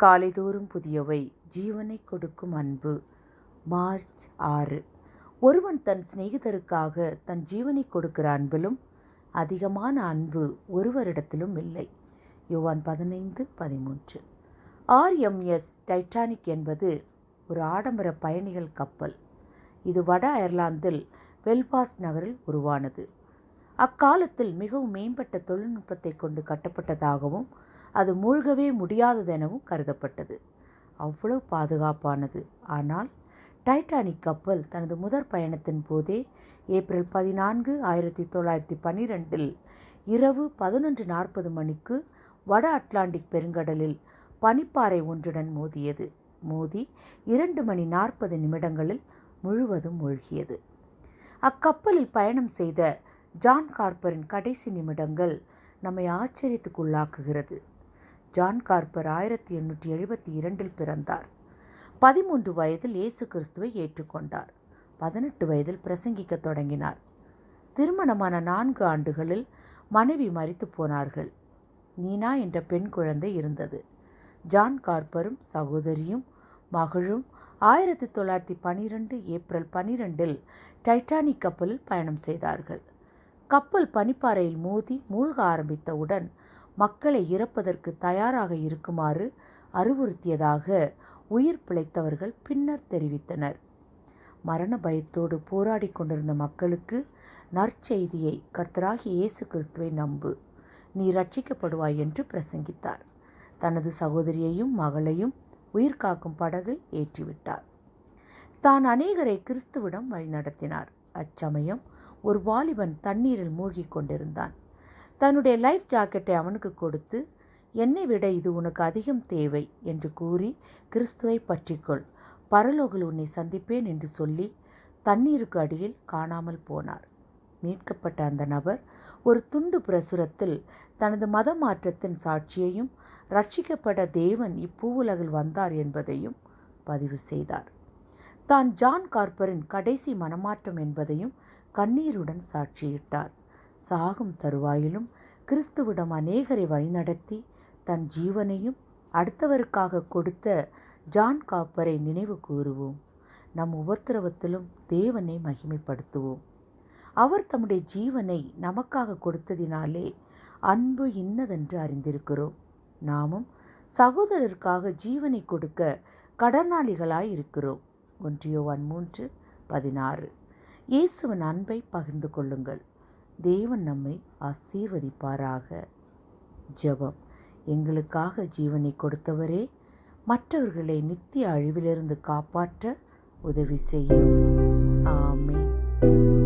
காலைதோறும் புதியவை ஜீவனை கொடுக்கும் அன்பு. மார்ச் 6. ஒருவன் தன் சிநேகிதருக்காக தன் ஜீவனை கொடுக்கிற அன்பிலும் அதிகமான அன்பு ஒருவரிடத்திலும் இல்லை. யோவான் 15:13. RMS டைட்டானிக் என்பது ஒரு ஆடம்பர பயணிகள் கப்பல். இது வட அயர்லாந்தில் பெல்பாஸ்ட் நகரில் உருவானது. அக்காலத்தில் மிகவும் மேம்பட்ட தொழில்நுட்பத்தை கொண்டு கட்டப்பட்டதாகவும் அது மூழ்கவே முடியாததெனவும் கருதப்பட்டது. அவ்வளவு பாதுகாப்பானது. ஆனால் டைட்டானிக் கப்பல் தனது முதற் பயணத்தின் போதே ஏப்ரல் 14, 1912 இரவு 11:40 மணிக்கு வட அட்லாண்டிக் பெருங்கடலில் பனிப்பாறை ஒன்றுடன் மோதியது. மோதி 2 மணி 40 நிமிடங்களில் முழுவதும் மூழ்கியது. அக்கப்பலில் பயணம் செய்த ஜான் கார்பரின் கடைசி நிமிடங்கள் நம்மை ஆச்சரியத்துக்குள்ளாக்குகிறது. ஜான் கார்பர் 1872 பிறந்தார். 13 வயதில் இயேசு கிறிஸ்துவை ஏற்றுக்கொண்டார். 18 வயதில் பிரசங்கிக்க தொடங்கினார். திருமணமான 4 ஆண்டுகளில் மனைவி மரித்து போனார்கள். நீனா என்ற பெண் குழந்தை இருந்தது. ஜான் கார்பரும் சகோதரியும் மகளும் 1912 ஏப்ரல் 12 டைட்டானிக் கப்பலில் பயணம் செய்தார்கள். கப்பல் பனிப்பாறையில் மோதி மூழ்க ஆரம்பித்தவுடன் மக்களை இறப்பதற்கு தயாராக இருக்குமாறு அறிவுறுத்தியதாக உயிர் பிழைத்தவர்கள் பின்னர் தெரிவித்தனர். மரண பயத்தோடு போராடி கொண்டிருந்த மக்களுக்கு நற்செய்தியை, கர்த்தராகிய இயேசு கிறிஸ்துவை நம்பு, நீ ரட்சிக்கப்படுவாய் என்று பிரசங்கித்தார். தனது சகோதரியையும் மகளையும் உயிர்காக்கும் படகில் ஏற்றிவிட்டார். தான் அநேகரை கிறிஸ்துவிடம் வழிநடத்தினார். அச்சமயம் ஒரு வாலிபன் தண்ணீரில் மூழ்கி கொண்டிருந்தான். தன்னுடைய லைஃப் ஜாக்கெட்டை அவனுக்கு கொடுத்து, என்னை விட இது உனக்கு அதிகம் தேவை என்று கூறி கிறிஸ்துவை பற்றிக்கொள், பரலோகில் உன்னை சந்திப்பேன் என்று சொல்லி தண்ணீருக்கு அடியில் காணாமல் போனார். மீட்கப்பட்ட அந்த நபர் ஒரு துண்டு பிரசுரத்தில் தனது மத மாற்றத்தின் சாட்சியையும் ரட்சிக்கப்பட தேவன் இப்பூவுலகில் வந்தார் என்பதையும் பதிவு செய்தார். தான் ஜான் கார்பரின் கடைசி மனமாற்றம் என்பதையும் கண்ணீருடன் சாட்சியிட்டார். சாகும் தருவாயிலும் கிறிஸ்துவிடம் அநேகரை வழிநடத்தி தன் ஜீவனையும் அடுத்தவருக்காக கொடுத்த ஜான் கார்பரை நினைவு கூறுவோம். நம் உபத்திரவத்திலும் தேவனை மகிமைப்படுத்துவோம். அவர் தம்முடைய ஜீவனை நமக்காக கொடுத்ததினாலே அன்பு இன்னதென்று அறிந்திருக்கிறோம். நாமும் சகோதரருக்காக ஜீவனை கொடுக்க கடனாளிகளாய் இருக்கிறோம். 1 யோவான் 3:16. இயேசுவின் அன்பை பகிர்ந்து கொள்ளுங்கள். தேவன் நம்மை ஆசீர்வதிப்பாராக. ஜெபம். எங்களுக்காக ஜீவனை கொடுத்தவரே, மற்றவர்களை நித்திய அழிவிலிருந்து காப்பாற்ற உதவி செய்யும். ஆமென்.